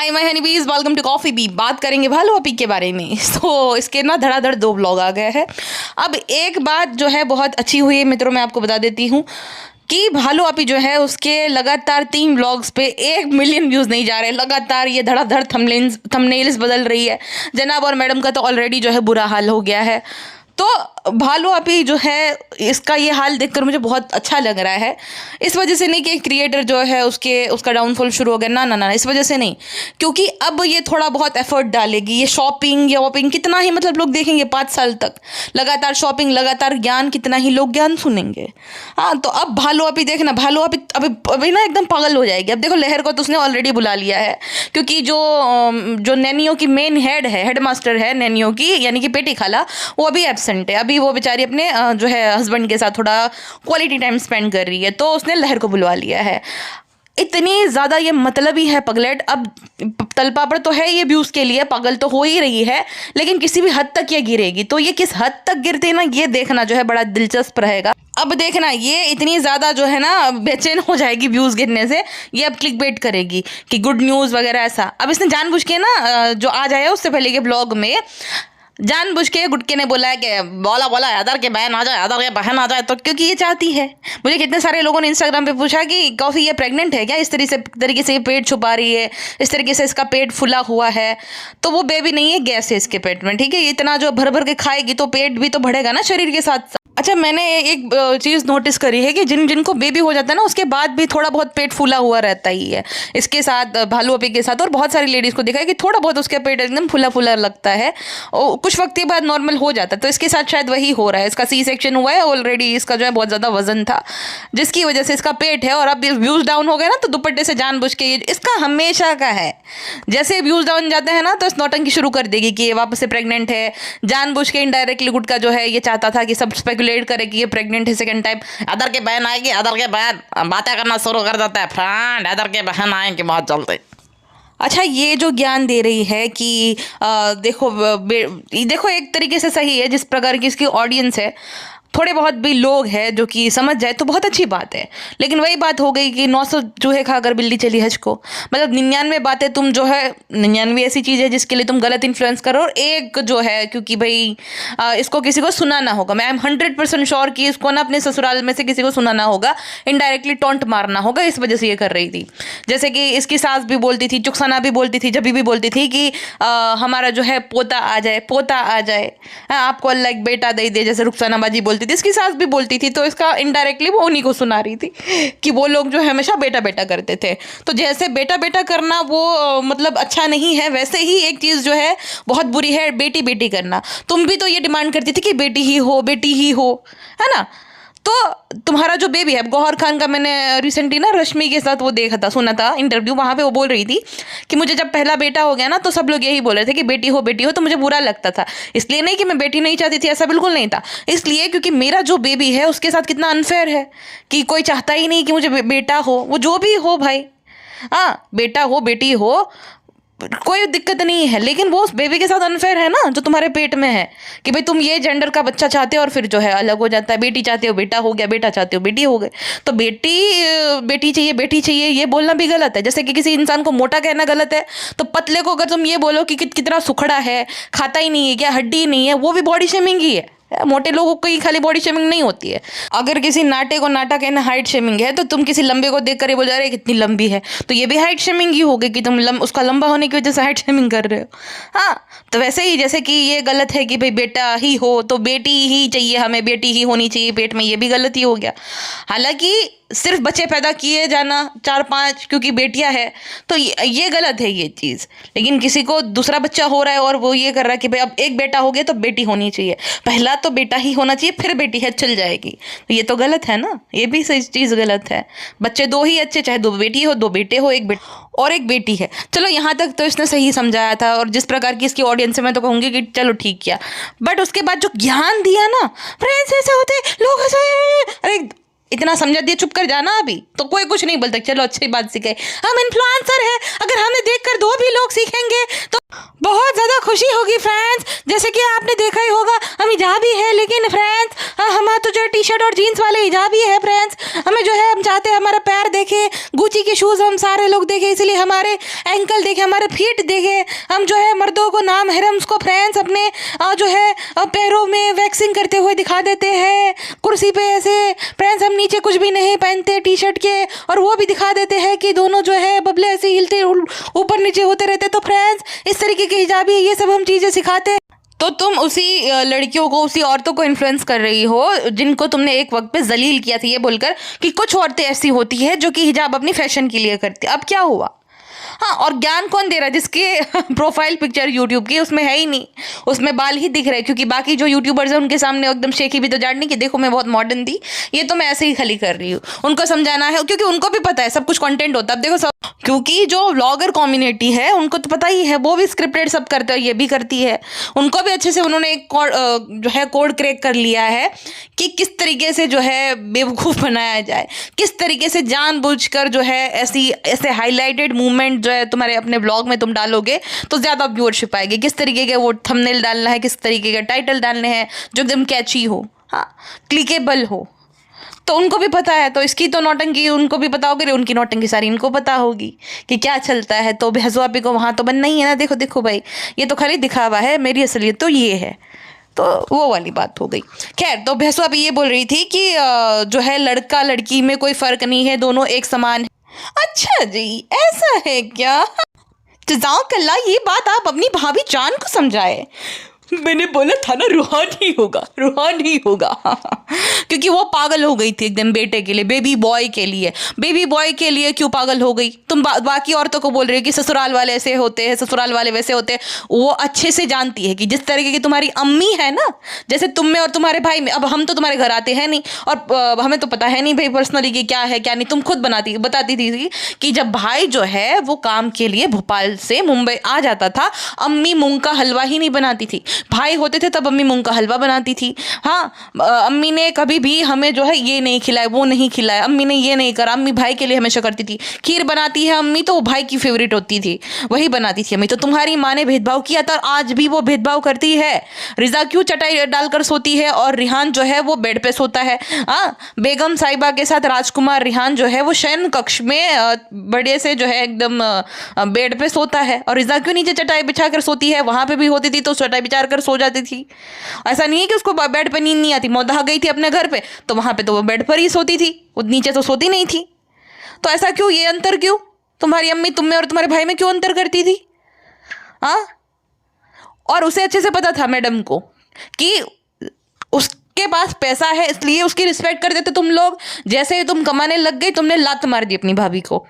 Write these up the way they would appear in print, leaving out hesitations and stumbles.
Hi my Honey बीज, welcome to coffee B. बात करेंगे भालू अपी के बारे में। तो इसके ना धड़ाधड़ 2 व्लॉग आ गए हैं। अब एक बात जो है बहुत अच्छी हुई है मित्रों, मैं आपको बता देती हूँ कि भालू अपी जो है उसके लगातार 3 व्लॉग्स पे 1 मिलियन व्यूज़ नहीं जा रहे। लगातार ये धड़ाधड़ थंबनेल्स बदल रही है। जनाब और मैडम का तो ऑलरेडी जो है बुरा हाल हो गया है। तो भालू अपी जो है इसका ये हाल देखकर मुझे बहुत अच्छा लग रहा है। इस वजह से नहीं कि क्रिएटर जो है उसका डाउनफॉल शुरू हो गया, ना ना ना, इस वजह से नहीं, क्योंकि अब ये थोड़ा बहुत एफर्ट डालेगी। ये शॉपिंग या वॉपिंग कितना ही मतलब लोग देखेंगे 5 साल तक लगातार शॉपिंग, लगातार ज्ञान, कितना ही लोग ज्ञान सुनेंगे। हाँ, तो अब भालू अपी देखना, भालू अपी अभी ना एकदम पागल हो जाएगी। अब देखो लहर को तो उसने ऑलरेडी बुला लिया है, क्योंकि जो नैनियों की मेन हेड मास्टर है नैनियों की, यानी कि पेटी खाला, वो अभी एब्सेंट है। अभी वो बेचारी अपने जो है हस्बैंड के साथ थोड़ा क्वालिटी टाइम स्पेंड कर रही है, तो उसने लहर को बुलवा लिया है। इतनी ज़्यादा ये मतलबी है पगलेट। अब तलपा पर तो है ये व्यूज़ के लिए, पागल तो हो ही रही है, लेकिन किसी भी हद तक ये गिरेगी। तो ये किस हद तक गिरती है ना, ये देखना जो है बड़ा दिलचस्प रहेगा। अब देखना ये इतनी ज़्यादा जो है ना बेचैन हो जाएगी व्यूज़ गिरने से। ये अब क्लिकबेट करेगी कि गुड न्यूज़ वगैरह ऐसा। अब इसने जानबूझ के ना जो आ जाए उससे पहले के ब्लॉग में जानबूझ के गुटके ने बोला है कि बोला अदर के बहन आ जाए, अदर के बहन आ जाए, तो क्योंकि ये चाहती है। मुझे कितने सारे लोगों ने इंस्टाग्राम पे पूछा कि कॉफ़ी ये प्रेग्नेंट है क्या, इस तरीके से ये पेट छुपा रही है, इस तरीके से इसका पेट फुला हुआ है। तो वो बेबी नहीं है, गैस है इसके पेट में, ठीक है। इतना जो भर भर के खाएगी तो पेट भी तो बढ़ेगा ना शरीर के साथ। अच्छा, मैंने एक चीज़ नोटिस करी है कि जिनको बेबी हो जाता है ना उसके बाद भी थोड़ा बहुत पेट फूला हुआ रहता ही है। इसके साथ भालू अपी के साथ और बहुत सारी लेडीज़ को देखा है कि थोड़ा बहुत उसका पेट एकदम फूला फूला लगता है और कुछ वक्त के बाद नॉर्मल हो जाता है। तो इसके साथ शायद वही हो रहा है। इसका सी सेक्शन हुआ है ऑलरेडी, इसका जो है बहुत ज़्यादा वजन था जिसकी वजह से इसका पेट है। और अब व्यूज़ डाउन हो गए ना तो दुपट्टे से जानबूझ के, इसका हमेशा का है, जैसे व्यूज़ डाउन जाते हैं ना तो इस नौटंकी शुरू कर देगी कि ये वापस से प्रेग्नेंट है। जानबूझ के इनडायरेक्टली गुटका जो है ये चाहता था कि सब स्पेकुलेट करे कि ये प्रेग्नेंट है सेकंड टाइम। अदर के बहन आएगी, अदर के बहन बातें करना शुरू कर देता है, फ्रेंड अदर के बहन आएंगे बहुत जल्दी। अच्छा, ये जो ज्ञान दे रही है कि देखो एक तरीके से सही है, जिस प्रकार की इसकी ऑडियंस है, थोड़े बहुत भी लोग हैं जो कि समझ जाए तो बहुत अच्छी बात है। लेकिन वही बात हो गई कि 900 चूहे खाकर बिल्ली चली हज को। मतलब 99 बातें तुम जो है, 99 ऐसी चीज़ है जिसके लिए तुम गलत इन्फ्लुएंस करो, और एक जो है क्योंकि भाई इसको किसी को सुनाना होगा। मैं 100% श्योर कि इसको ना अपने ससुराल में से किसी को सुनाना होगा, इनडायरेक्टली टॉन्ट मारना होगा, इस वजह से ये कर रही थी। जैसे कि इसकी सास भी बोलती थी, चुकसाना भी बोलती थी, जब भी बोलती थी कि हमारा जो है पोता आ जाए, आपको अल्लाह एक बेटा दे दे, जैसे रुखसाना बाजी बोलती थी, इसकी सास भी बोलती थी। तो इसका इनडायरेक्टली वो उन्हीं को सुना रही थी कि वो लोग जो है हमेशा बेटा बेटा करते थे। तो जैसे बेटा बेटा करना वो मतलब अच्छा नहीं है, वैसे ही एक चीज़ जो है बहुत बुरी है, बेटी बेटी करना। तुम भी तो ये डिमांड करती थी कि बेटी ही हो, है ना। तो तुम्हारा जो बेबी है, गौहर खान का मैंने रिसेंटली ना रश्मि के साथ वो देखा था, सुना था इंटरव्यू, वहाँ पे वो बोल रही थी कि मुझे जब पहला बेटा हो गया ना तो सब लोग यही बोल रहे थे कि बेटी हो, तो मुझे बुरा लगता था। इसलिए नहीं कि मैं बेटी नहीं चाहती थी, ऐसा बिल्कुल नहीं था। इसलिए क्योंकि मेरा जो बेबी है उसके साथ कितना अनफेयर है कि कोई चाहता ही नहीं कि मुझे बेटा हो, वो जो भी हो भाई, हाँ बेटा हो बेटी हो कोई दिक्कत नहीं है। लेकिन वो उस बेबी के साथ अनफेयर है ना जो तुम्हारे पेट में है, कि भाई तुम ये जेंडर का बच्चा चाहते हो और फिर जो है अलग हो जाता है। बेटी चाहते हो बेटा हो गया, बेटा चाहते हो बेटी हो गए। तो बेटी चाहिए ये बोलना भी गलत है। जैसे कि किसी इंसान को मोटा कहना गलत है, तो पतले को अगर तुम ये बोलो कि कितना सुखड़ा है, खाता ही नहीं है क्या, हड्डी नहीं है, वो भी बॉडी शेमिंग ही है। मोटे लोगों को ही खाली बॉडी शेमिंग नहीं होती है। अगर किसी नाटे को नाटा कहना हाइट शेमिंग है, तो तुम किसी लंबे को देख कर ये बोल जा रहे कितनी लंबी है, तो ये भी हाइट शेमिंग ही होगी कि तुम उसका लंबा होने की वजह से हाइट शेमिंग कर रहे हो। हाँ, तो वैसे ही जैसे कि ये गलत है कि भाई बेटा ही हो तो बेटी ही चाहिए, हमें बेटी ही होनी चाहिए पेट में, ये भी गलत ही हो गया। हालांकि सिर्फ बच्चे पैदा किए जाना 4-5 क्योंकि बेटियां है तो ये गलत है ये चीज़। लेकिन किसी को दूसरा बच्चा हो रहा है और वो ये कर रहा है कि भाई अब एक बेटा हो गया तो बेटी होनी चाहिए, पहला तो बेटा ही होना चाहिए फिर बेटी है चल जाएगी, तो ये तो गलत है ना। ये भी सही चीज़ गलत है। बच्चे 2 ही अच्छे, चाहे 2 बेटी हो, 2 बेटे हो, एक बेटा और एक बेटी है। चलो यहाँ तक तो इसने सही समझाया था, और जिस प्रकार की इसकी ऑडियंस है मैं तो कहूँगी कि चलो ठीक किया। बट उसके बाद जो ज्ञान दिया ना, फ्रेंड्स ऐसे होते लोग, अरे इतना समझा दिया, चुप कर जाना अभी, तो कोई कुछ नहीं बोलता। चलो अच्छी बात सीखे, हम इन्फ्लुएंसर है, अगर हमें देखकर 2 भी लोग सीखेंगे तो बहुत ज़्यादा खुशी होगी फ्रेंड्स। जैसे कि आपने देखा ही होगा हम हिजाबी है, लेकिन फ्रेंड्स हाँ, हमारा तो जो है टी शर्ट और जीन्स वाले हिजाब ही है फ्रेंड्स, हमें जो है हम चाहते हैं हमारा पैर देखे, गुची के शूज़ हम सारे लोग देखे, इसलिए हमारे एंकल देखे, हमारे फीट देखे, हम जो है मर्दों को नाम महरम्स को फ्रेंड्स अपने जो है पैरों में वैक्सिंग करते हुए दिखा देते हैं कुर्सी पे ऐसे फ्रेंड्स, हम नीचे कुछ भी नहीं पहनते टी शर्ट के, और वो भी दिखा देते हैं कि दोनों जो है बबले ऐसे हिलते ऊपर नीचे होते रहते। तो फ्रेंड्स इस तरीके के हिजाबी ये सब हम चीज़ें सिखाते हैं। तो तुम उसी लड़कियों को, उसी औरतों को इन्फ्लुएंस कर रही हो जिनको तुमने एक वक्त पे जलील किया था ये बोलकर कि कुछ औरतें ऐसी होती है जो कि हिजाब अपनी फैशन के लिए करती। अब क्या हुआ? हाँ, और ज्ञान कौन दे रहा है? जिसके प्रोफाइल पिक्चर यूट्यूब की उसमें है ही नहीं, उसमें बाल ही दिख रहे हैं, क्योंकि बाकी जो यूट्यूबर्स हैं उनके सामने एकदम शेखी भी तो जाननी कि देखो मैं बहुत मॉडर्न थी, ये तो मैं ऐसे ही खाली कर रही हूँ। उनको समझाना है क्योंकि उनको भी पता है सब कुछ कंटेंट होता है। अब देखो सब, क्योंकि जो व्लॉगर कम्युनिटी है उनको तो पता ही है, वो भी स्क्रिप्टेड सब करते हैं, ये भी करती है, उनको भी अच्छे से उन्होंने एक जो है कोड क्रैक कर लिया है कि किस तरीके से जो है बेवकूफ़ बनाया जाए, किस तरीके से जानबूझकर जो है ऐसे हाईलाइटेड मूवमेंट जो है तुम्हारे अपने ब्लॉग में तुम डालोगे तो ज़्यादा व्यूअरशिप आएगी, किस तरीके के वो थंबनेल डालना है, किस तरीके के टाइटल डालने हैं जो एकदम कैची हो, हाँ क्लिकेबल हो। तो उनको भी पता है, तो इसकी तो नौटंकी उनको भी पता होगी, उनकी नौटंकी सारी इनको पता होगी कि क्या चलता है। तो बेहज़ुआबी को वहाँ तो बनना ही है ना। देखो देखो भाई, ये तो खाली दिखावा है, मेरी असलियत तो ये है। तो वो वाली बात हो गई। खैर, तो बेहज़ुआबी ये बोल रही थी कि जो है लड़का लड़की में कोई फ़र्क नहीं है, दोनों एक समान है। अच्छा जी, ऐसा है क्या? जज़ाकल्लाह, ये बात आप अपनी भाभी जान को समझाए। मैंने बोला था ना रूहान ही होगा, रूहान ही होगा। क्योंकि वो पागल हो गई थी एकदम बेटे के लिए, बेबी बॉय के लिए। बेबी बॉय के लिए क्यों पागल हो गई? तुम बाकी औरतों को बोल रही हो कि ससुराल वाले ऐसे होते हैं, ससुराल वाले वैसे होते हैं। वो अच्छे से जानती है कि जिस तरीके की तुम्हारी अम्मी है ना, जैसे तुम में और तुम्हारे भाई में, अब हम तो तुम्हारे घर आते हैं नहीं और हमें तो पता है नहीं भाई पर्सनली कि क्या है क्या नहीं। तुम खुद बताती थी कि जब भाई जो है वो काम के लिए भोपाल से मुंबई आ जाता था, अम्मी मूंग का हलवा ही नहीं बनाती थी। भाई होते थे तब अम्मी मूंग का हलवा बनाती थी। हाँ, अम्मी ने कभी भी हमें जो है ये नहीं खिलाया, वो नहीं खिलाया, अम्मी ने ये नहीं करा। अम्मी भाई के लिए हमेशा करती थी। खीर बनाती है अम्मी तो वो भाई की फेवरेट होती थी, वही बनाती थी अम्मी। तो तुम्हारी माँ ने भेदभाव किया था और आज भी वो भेदभाव करती है। रिजा क्यों चटाई डालकर सोती है और रिहान जो है वो बेड पे सोता है? हाँ, बेगम साहिबा के साथ राजकुमार रिहान जो है वो शयन कक्ष में बड़े से जो है एकदम बेड पे सोता है, और रिजा क्यों नीचे चटाई बिछा कर सोती है? वहां पे भी होती थी तो चटाई बिछा कर सो जाती थी। ऐसा नहीं है कि उसको बेड पे नींद नहीं आती। मौदा गई थी अपने घर पे तो वहां पे तो वो बेड पर ही सोती थी, वो नीचे तो सोती नहीं थी। तो ऐसा क्यों? ये अंतर क्यों? तुम्हारी अम्मी तुम में और तुम्हारे भाई में क्यों अंतर करती थी? हाँ, और उसे अच्छे से पता था मैडम को कि उसके पास पैसा है इसलिए उसकी रिस्पेक्ट कर देते तुम लोग। जैसे ही तुम कमाने लग गई तुमने लात मार दी अपनी भाभी को,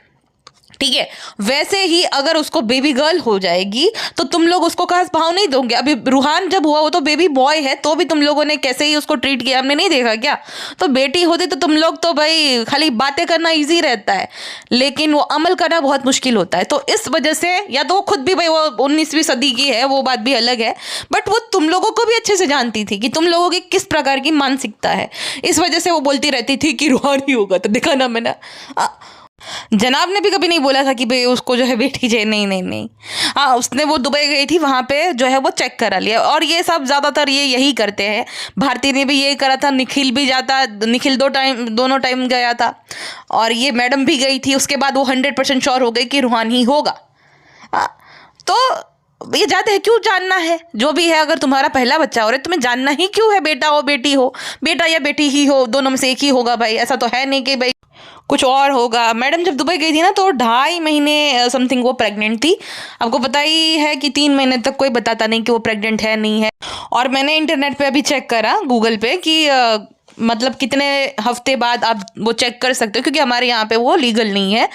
ठीक है? वैसे ही अगर उसको बेबी गर्ल हो जाएगी तो तुम लोग उसको खास भाव नहीं दोगे। अभी रूहान जब हुआ वो तो बेबी बॉय है, तो भी तुम लोगों ने कैसे ही उसको ट्रीट किया, हमने नहीं देखा क्या? तो बेटी होती तो तुम लोग तो भाई खाली बातें करना इजी रहता है, लेकिन वो अमल करना बहुत मुश्किल होता है। तो इस वजह से, या तो वो खुद भी भाई वो 19वीं सदी की है, वो बात भी अलग है, बट वो तुम लोगों को भी अच्छे से जानती थी कि तुम लोगों की किस प्रकार की मानसिकता है। इस वजह से वो बोलती रहती थी कि रूहान ही होगा। तो देखा ना मैंने, जनाब ने भी कभी नहीं बोला था कि भाई उसको जो है बेटी चाहिए, नहीं नहीं नहीं। हाँ, उसने वो दुबई गई थी, वहाँ पे जो है वो चेक करा लिया। और ये सब ज़्यादातर ये यही करते हैं। भारती ने भी यही करा था, निखिल भी जाता, निखिल दोनों टाइम गया था, और ये मैडम भी गई थी। उसके बाद वो 100% श्योर हो गई कि रूहान ही होगा। तो ये जाते हैं, क्यों जानना है? जो भी है, अगर तुम्हारा पहला बच्चा हो रहा है तुम्हें जानना ही क्यों है? बेटा हो बेटी हो, बेटा या बेटी ही हो, दोनों में से एक ही होगा भाई। ऐसा तो है नहीं कि भाई कुछ और होगा। मैडम जब दुबई गई थी ना तो 2.5 महीने समथिंग वो प्रेग्नेंट थी। आपको पता ही है कि 3 महीने तक कोई बताता नहीं कि वो प्रेग्नेंट है नहीं है। और मैंने इंटरनेट पे अभी चेक करा गूगल पे कि मतलब कितने हफ्ते बाद आप वो चेक कर सकते हो, क्योंकि हमारे यहाँ पे वो लीगल नहीं है।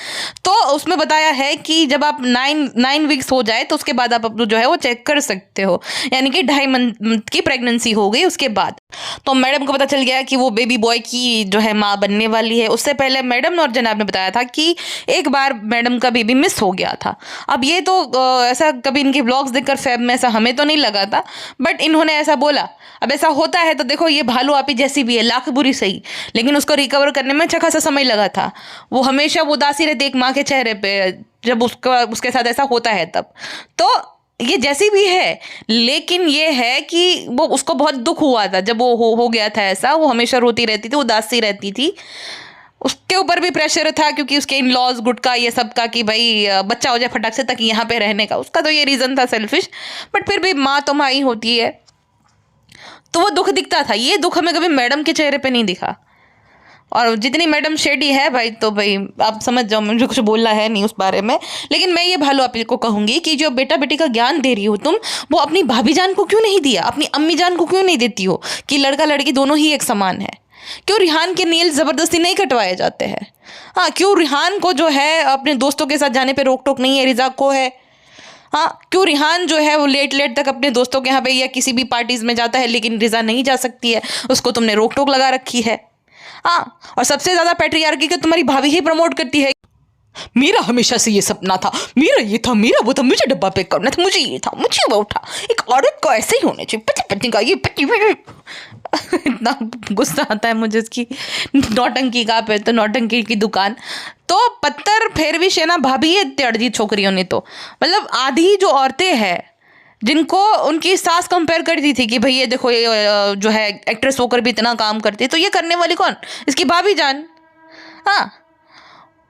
तो उसमें बताया है कि जब आप 9 वीक्स हो जाए तो उसके बाद आप जो है वो चेक कर सकते हो, यानी कि 2.5 मंथ की प्रेगनेंसी हो गई उसके बाद। तो मैडम को पता चल गया कि वो बेबी बॉय की जो है माँ बनने वाली है। उससे पहले मैडम और जनाब ने बताया था कि एक बार मैडम का बेबी मिस हो गया था। अब ये तो ऐसा कभी इनके ब्लॉग्स देखकर फैब में ऐसा हमें तो नहीं लगा था, बट इन्होंने ऐसा बोला। अब ऐसा होता है तो देखो, ये भालू आपी जैसी भी है, लाख बुरी सही, लेकिन उसको रिकवर करने में अच्छा खासा समय लगा था। वो हमेशा उदासी रहती एक माँ के चेहरे पे जब उसके साथ ऐसा होता है तब। तो ये जैसी भी है, लेकिन ये है कि वो उसको बहुत दुख हुआ था जब वो हो गया था ऐसा। वो हमेशा रोती रहती थी, उदास सी रहती थी। उसके ऊपर भी प्रेशर था क्योंकि उसके इन लॉज गुटका ये सब का कि भाई बच्चा हो जाए फटाक से तक यहाँ पे रहने का। उसका तो ये रीज़न था सेल्फिश, बट फिर भी माँ तो माँ ही होती है, तो वो दुख दिखता था। ये दुख हमें कभी मैडम के चेहरे पे नहीं दिखा। और जितनी मैडम शेडी है भाई, तो भाई आप समझ जाओ, मुझे कुछ बोलना है नहीं उस बारे में। लेकिन मैं ये भालो आप को कहूँगी कि जो बेटा बेटी का ज्ञान दे रही हो तुम, वो अपनी भाभी जान को क्यों नहीं दिया, अपनी अम्मी जान को क्यों नहीं देती हो कि लड़का लड़की दोनों ही एक समान है? क्यों रिहान के नेल ज़बरदस्ती नहीं कटवाए जाते हैं? हाँ, क्यों रिहान को जो है अपने दोस्तों के साथ जाने पे रोक टोक नहीं है, रिजा को है? हाँ, क्यों रिहान जो है वो लेट लेट तक अपने दोस्तों के यहाँ पे या किसी भी पार्टीज में जाता है, लेकिन रिजा नहीं जा सकती है, उसको तुमने रोक टोक लगा रखी है? हाँ, और सबसे ज़्यादा पैट्रियार्की को तुम्हारी भाभी ही प्रमोट करती है। मेरा हमेशा से ये सपना था, मेरा ये था, मेरा वो था, मुझे डब्बा पैक करना था, मुझे ये था, मुझे वो था। एक औरत को ऐसे ही होना चाहिए, पति पत्नी का ये पति। इतना गुस्सा आता है मुझे इसकी नौटंकी का पे, तो नौटंकी की दुकान तो पत्थर फिर भी शेना भाभी है त्यर्जी छोकरियों ने। तो मतलब आधी जो औरतें हैं जिनको उनकी सास कंपेयर करती थी कि भाई ये देखो ये जो है एक्ट्रेस होकर भी इतना काम करती है, तो ये करने वाली कौन? इसकी भाभी जान। हाँ,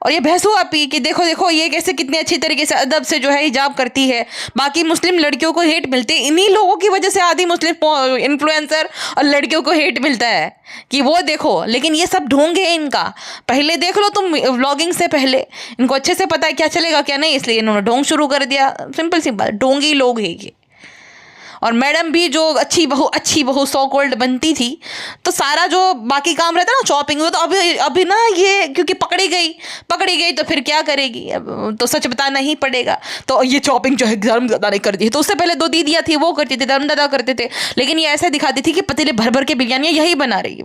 और ये भैंसू आपी कि देखो देखो ये कैसे कितने अच्छी तरीके से अदब से जो है हिजाब करती है, बाकी मुस्लिम लड़कियों को हेट मिलते, इन्हीं लोगों की वजह से आधी मुस्लिम इन्फ्लुएंसर और लड़कियों को हेट मिलता है कि वो देखो। लेकिन ये सब ढोंग है इनका। पहले देख लो तुम, व्लॉगिंग से पहले इनको अच्छे से पता है क्या चलेगा क्या नहीं, इसलिए इन्होंने ढोंग शुरू कर दिया। सिंपल सी बात, ढोंगी लोग है ये। और मैडम भी जो अच्छी बहू सो कॉल्ड बनती थी, तो सारा जो बाकी काम रहता ना चॉपिंग में, तो अभी ना ये क्योंकि पकड़ी गई तो फिर क्या करेगी? अब तो सच बताना ही पड़ेगा। तो ये चॉपिंग जो है धर्मदादा नहीं करती है, तो उससे पहले 2 दीदियाँ थी वो करती थी, धर्मदादा करते थे। लेकिन ये ऐसे दिखाती थी कि पतीले भर भर के बिरयानी यही बना रही है।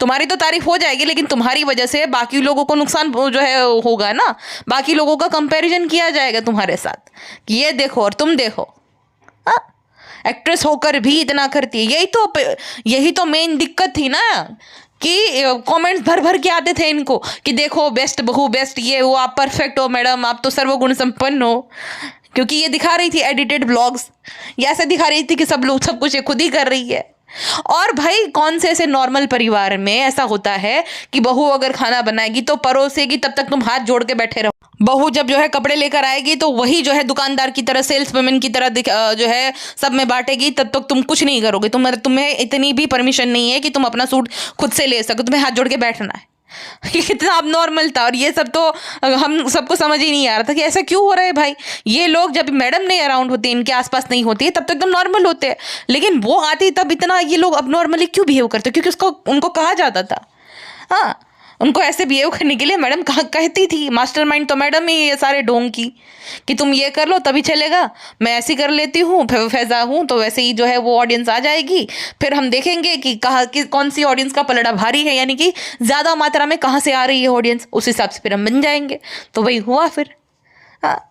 तुम्हारी तो तारीफ हो जाएगी, लेकिन तुम्हारी वजह से बाकी लोगों को नुकसान जो है होगा ना। बाकी लोगों का कंपैरिजन किया जाएगा तुम्हारे साथ कि ये देखो और तुम देखो। हाँ, एक्ट्रेस होकर भी इतना करती है। यही तो मेन दिक्कत थी ना कि कमेंट्स भर भर के आते थे इनको कि देखो बेस्ट बहू, बेस्ट ये वो, आप परफेक्ट हो मैडम, आप तो सर्वगुण संपन्न हो। क्योंकि ये दिखा रही थी एडिटेड ब्लॉग्स, ये ऐसे दिखा रही थी कि सब लोग सब कुछ ये खुद ही कर रही है। और भाई कौन से ऐसे नॉर्मल परिवार में ऐसा होता है कि बहू अगर खाना बनाएगी तो परोसेगी, तब तक तुम हाथ जोड़ के बैठे रहो। बहू जब जो है कपड़े लेकर आएगी तो वही जो है दुकानदार की तरह, सेल्स वुमेन की तरह जो है सब में बांटेगी, तब तक तुम कुछ नहीं करोगे। तुम्हें इतनी भी परमिशन नहीं है कि तुम अपना सूट खुद से ले सको, तुम्हें हाथ जोड़ के बैठना है। ये कितना अब नॉर्मल था। और ये सब तो हम सबको समझ ही नहीं आ रहा था कि ऐसा क्यों हो रहा है भाई। ये लोग जब मैडम नहीं अराउंड होती, इनके आसपास नहीं होती है, तब तक एकदम नॉर्मल होते हैं। लेकिन वो आती तब इतना ये लोग अब नॉर्मली क्यों बिहेव करते? क्योंकि उनको कहा जाता था। हाँ, उनको ऐसे बिहेव करने के लिए मैडम कहती थी। मास्टरमाइंड तो मैडम ही ये सारे ढोंग की कि तुम ये कर लो तभी चलेगा, मैं ऐसी कर लेती हूँ, फैज़ा हूँ, तो वैसे ही जो है वो ऑडियंस आ जाएगी। फिर हम देखेंगे कि कौन सी ऑडियंस का पलड़ा भारी है, यानी कि ज़्यादा मात्रा में कहाँ से आ रही है ऑडियंस, उस हिसाब से फिर हम बन जाएंगे। तो वही हुआ फिर। हाँ,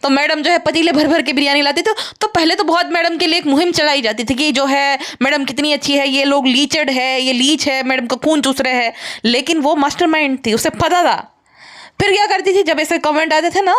तो मैडम जो है पतीले भर भर के बिरयानी लाती थी। तो पहले तो बहुत मैडम के लिए एक मुहिम चलाई जाती थी कि जो है मैडम कितनी अच्छी है, ये लोग लीचड है, ये लीच है, मैडम का खून चूस रहे हैं। लेकिन वो मास्टरमाइंड थी, उसे पता था। फिर क्या करती थी, जब ऐसे कमेंट आते थे ना,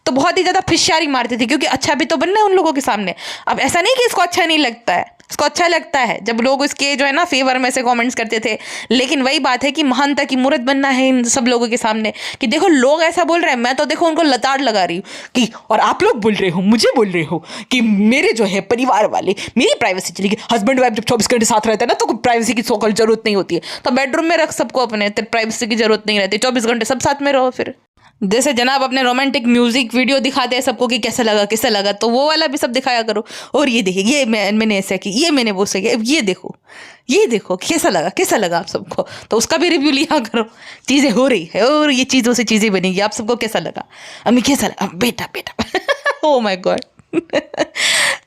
तो बहुत ही ज़्यादा फिशयारी मारती थी, क्योंकि अच्छा भी तो बनना है उन लोगों के सामने। अब ऐसा नहीं कि इसको अच्छा नहीं लगता है, इसको अच्छा लगता है जब लोग इसके जो है ना फेवर में से कमेंट्स करते थे। लेकिन वही बात है कि महानता की मूर्त बनना है इन सब लोगों के सामने कि देखो लोग ऐसा बोल रहे हैं, मैं तो देखो उनको लताड़ लगा रही हूँ कि और आप लोग बोल रहे हो, मुझे बोल रहे हो कि मेरे जो है परिवार वाले, मेरी प्राइवेसी चली गई। हस्बैंड वाइफ जब 24 घंटे साथ रहते हैं ना, तो कोई प्राइवेसी की सोकल जरूरत नहीं होती है। तो बेडरूम में रख सबको अपने, प्राइवेसी की जरूरत नहीं रहती, 24 घंटे सब साथ में रहो। फिर जैसे जनाब अपने रोमांटिक म्यूजिक वीडियो दिखाते हैं सबको कि कैसा लगा, तो वो वाला भी सब दिखाया करो। और ये देखिए, ये मैंने ऐसा की, ये मैंने वो सही, ये देखो कैसा लगा आप सबको, तो उसका भी रिव्यू लिया करो। चीज़ें हो रही है और ये चीज़ों से चीज़ें बनेगी। आप सबको कैसा लगा, अम्मी कैसा लगा, बेटा ओ माय गॉड।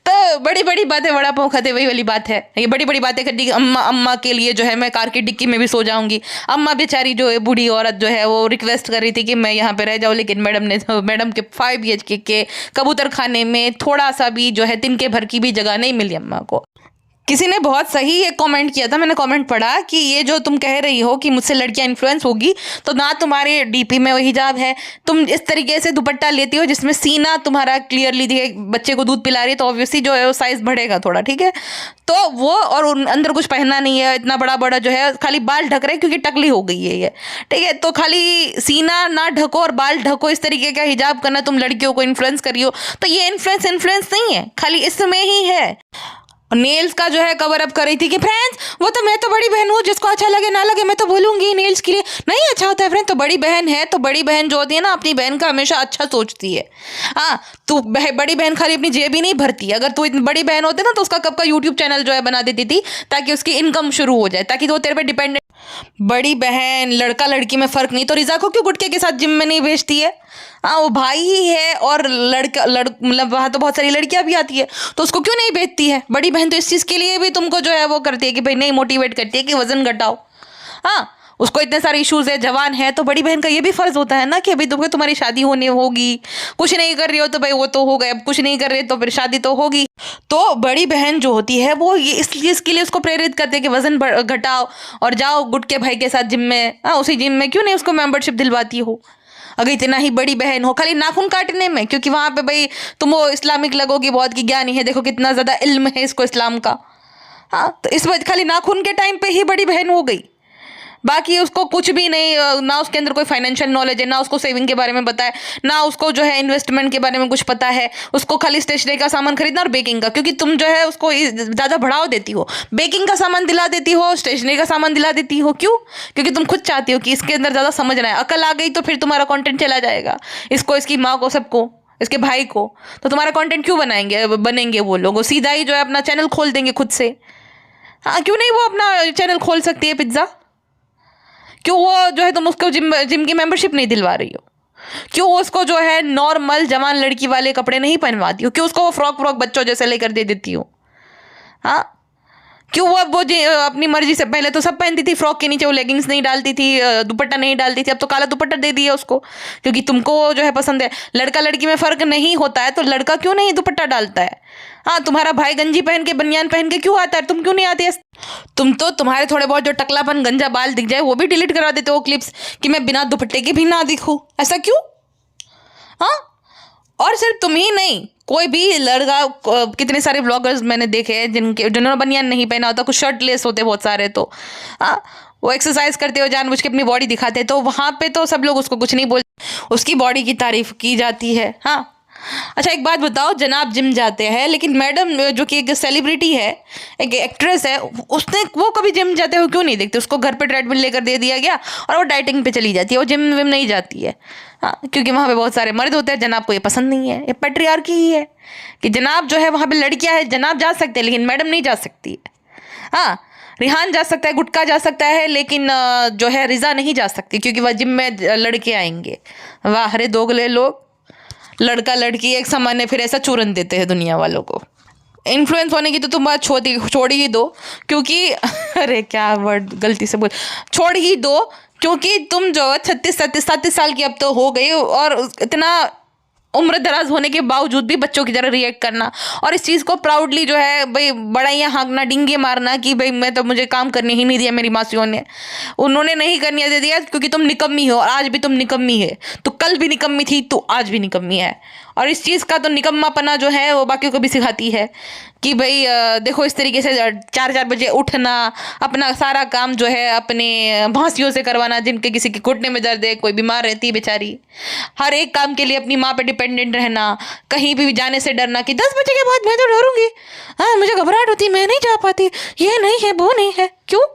तो बड़ी बड़ी बातें वड़ा पाव खाते, वही वाली बात है। ये बड़ी बड़ी बातें करती कि अम्मा के लिए जो है मैं कार की डिक्की में भी सो जाऊंगी। अम्मा बेचारी जो है बूढ़ी औरत जो है वो रिक्वेस्ट कर रही थी कि मैं यहाँ पे रह जाऊँ, लेकिन मैडम के 5 BHK के कबूतर खाने में थोड़ा सा भी जो है तिनके भर की भी जगह नहीं मिली अम्मा को। किसी ने बहुत सही एक कमेंट किया था, मैंने कमेंट पढ़ा कि ये जो तुम कह रही हो कि मुझसे लड़कियां इन्फ्लुएंस होगी, तो ना तुम्हारे डीपी में वो हिजाब है, तुम इस तरीके से दुपट्टा लेती हो जिसमें सीना तुम्हारा क्लियरली दिखे, बच्चे को दूध पिला रही है तो ऑब्वियसली जो है वो साइज बढ़ेगा थोड़ा, ठीक है। तो वो और अंदर कुछ पहनना नहीं है, इतना बड़ा बड़ा जो है खाली बाल ढक रहे हैं क्योंकि टकली हो गई है ये, ठीक है। तो खाली सीना ना ढको और बाल ढको, इस तरीके का हिजाब करना तुम लड़कियों को इन्फ्लुएंस करी हो, तो ये इन्फ्लुएंस नहीं है, खाली इसमें ही है। नेल्स का जो है कवर अप कर रही थी कि फ्रेंड्स वो तो मैं तो बड़ी बहन हूँ, जिसको अच्छा लगे ना लगे मैं तो बोलूंगी नेल्स के लिए नहीं अच्छा होता है फ्रेंड। तो बड़ी बहन है तो बड़ी बहन जो होती है ना अपनी बहन का हमेशा अच्छा सोचती है। हाँ, तू बड़ी बहन खाली अपनी जेब ही नहीं भरती, अगर तू इतनी बड़ी बहन होती ना तो उसका कब का यूट्यूब चैनल जो है बना देती थी ताकि उसकी इनकम शुरू हो जाए, ताकि वो तेरे पे डिपेंडेंट। बड़ी बहन लड़का लड़की में फर्क नहीं, तो रिजा को क्यों गुटके के साथ जिम में नहीं भेजती है? हाँ, वो भाई ही है और मतलब वहाँ तो बहुत सारी लड़कियां भी आती है, तो उसको क्यों नहीं भेजती है? बड़ी बहन तो इस चीज़ के लिए भी तुमको जो है वो करती है कि भाई नहीं, मोटिवेट करती है कि वजन घटाओ। हाँ, उसको इतने सारे इश्यूज है, जवान है, तो बड़ी बहन का ये भी फर्ज होता है ना कि अभी तुम्हारी शादी होने होगी, कुछ नहीं कर रही हो तो भाई वो तो हो गए, अब कुछ नहीं कर रहे तो फिर शादी तो होगी। तो बड़ी बहन जो होती है वो ये इसके लिए उसको प्रेरित करते हैं कि वजन घटाओ और जाओ गुटके भाई के साथ जिम में। हाँ, उसी जिम में क्यों नहीं उसको मेंबरशिप दिलवाती हो? अगर इतना ही बड़ी बहन हो, खाली नाखून काटने में, क्योंकि वहां पे भाई तुम वो इस्लामिक लगोगी बहुत की ज्ञानी है, देखो कितना ज्यादा इल्म है इसको इस्लाम का। हाँ, तो इस वजह खाली नाखून के टाइम पे ही बड़ी बहन हो गई, बाकी उसको कुछ भी नहीं, ना उसके अंदर कोई फाइनेंशियल नॉलेज है, ना उसको सेविंग के बारे में पता है, ना उसको जो है इन्वेस्टमेंट के बारे में कुछ पता है। उसको खाली स्टेशनरी का सामान खरीदना और बेकिंग का, क्योंकि तुम जो है उसको ज़्यादा बढ़ावा देती हो, बेकिंग का सामान दिला देती हो, स्टेशनरी का सामान दिला देती हो। क्यों? क्योंकि तुम खुद चाहती हो कि इसके अंदर ज़्यादा समझना है, अकल आ गई तो फिर तुम्हारा कॉन्टेंट चला जाएगा, इसको, इसकी माँ को, सबको, इसके भाई को। तो तुम्हारा कंटेंट क्यों बनेंगे वो लोग? सीधा ही जो है अपना चैनल खोल देंगे खुद से। हाँ, क्यों नहीं वो अपना चैनल खोल सकती है पिज्ज़ा? क्यों वो जो है तुम उसको जिम की मेंबरशिप नहीं दिलवा रही हो? क्यों उसको जो है नॉर्मल जवान लड़की वाले कपड़े नहीं पहनवाती हो? क्यों उसको वो फ्रॉक बच्चों जैसे लेकर दे देती हो? हाँ, क्यों वो अपनी मर्जी से, पहले तो सब पहनती थी फ्रॉक के नीचे वो लेगिंग्स नहीं डालती थी, दुपट्टा नहीं डालती थी, अब तो काला दुपट्टा दे दिया उसको क्योंकि तुमको जो है पसंद है। लड़का लड़की में फर्क नहीं होता है तो लड़का क्यों नहीं दुपट्टा डालता है? हाँ, तुम्हारा भाई गंजी पहन के बनियान पहन के क्यों आता है, तुम क्यों नहीं आते? तुम तो तुम्हारे थोड़े बहुत जो टकलापन गंजा बाल दिख जाए वो भी डिलीट करा देते हो क्लिप्स कि मैं बिना दुपट्टे के भी ना दिखूं। ऐसा क्यों? हाँ, और सिर्फ तुम ही नहीं, कोई भी लड़का, कितने सारे व्लॉगर्स मैंने देखे हैं जिन्होंने बनियान नहीं पहना होता, कुछ शर्टलेस होते बहुत सारे, तो हाँ वो एक्सरसाइज करते हो जानबूझ के अपनी बॉडी दिखाते, तो वहाँ पे तो सब लोग उसको कुछ नहीं बोलते, उसकी बॉडी की तारीफ की जाती है। हाँ, अच्छा एक बात बताओ, जनाब जिम जाते हैं लेकिन मैडम जो कि एक सेलिब्रिटी है, एक एक्ट्रेस है, उसने वो कभी जिम जाते हुए क्यों नहीं देखते? उसको घर पे ट्रेडमिल लेकर दे दिया गया और वो डाइटिंग पे चली जाती है, वो जिम विम नहीं जाती है। हाँ, क्योंकि वहाँ पे बहुत सारे मर्द होते हैं, जनाब को ये पसंद नहीं है, ये पैट्रियार्की ही है कि जनाब जो है वहाँ पे लड़कियाँ हैं, जनाब जा सकते हैं लेकिन मैडम नहीं जा सकती है। हाँ, रिहान जा सकता है, गुटका जा सकता है, लेकिन जो है रिजा नहीं जा सकती क्योंकि वह जिम में लड़के आएंगे। वाह रे दोगले लोग, लड़का लड़की एक समान है, फिर ऐसा चूरन देते हैं दुनिया वालों को। इन्फ्लुएंस होने की तो तुम बात छोड़ ही दो, क्योंकि अरे क्या वर्ड गलती से बोल, छोड़ ही दो, क्योंकि तुम जो 36-37 साल की अब तो हो गई और इतना उम्र दराज होने के बावजूद भी बच्चों की तरह रिएक्ट करना और इस चीज़ को प्राउडली जो है भाई बड़ाइयाँ हाँकना, डींगे मारना कि भाई मैं तो, मुझे काम करने ही नहीं दिया मेरी मासियों ने, उन्होंने नहीं करने दे दिया क्योंकि तुम निकम्मी हो और आज भी तुम निकम्मी है, तो कल भी निकम्मी थी तो आज भी निकम्मी है। और इस चीज़ का तो निकम्मापना जो है वो बाकियों को भी सिखाती है कि भाई देखो इस तरीके से 4-4 बजे उठना, अपना सारा काम जो है अपने भांसियों से करवाना, जिनके किसी के घुटने में दर्द है, कोई बीमार रहती है बेचारी, हर एक काम के लिए अपनी माँ पे डिपेंडेंट रहना, कहीं भी जाने से डरना कि 10 बजे के बाद मैं तो डरूंगी, हाँ मुझे घबराहट होती, मैं नहीं जा पाती, ये नहीं है वो नहीं है। क्यों?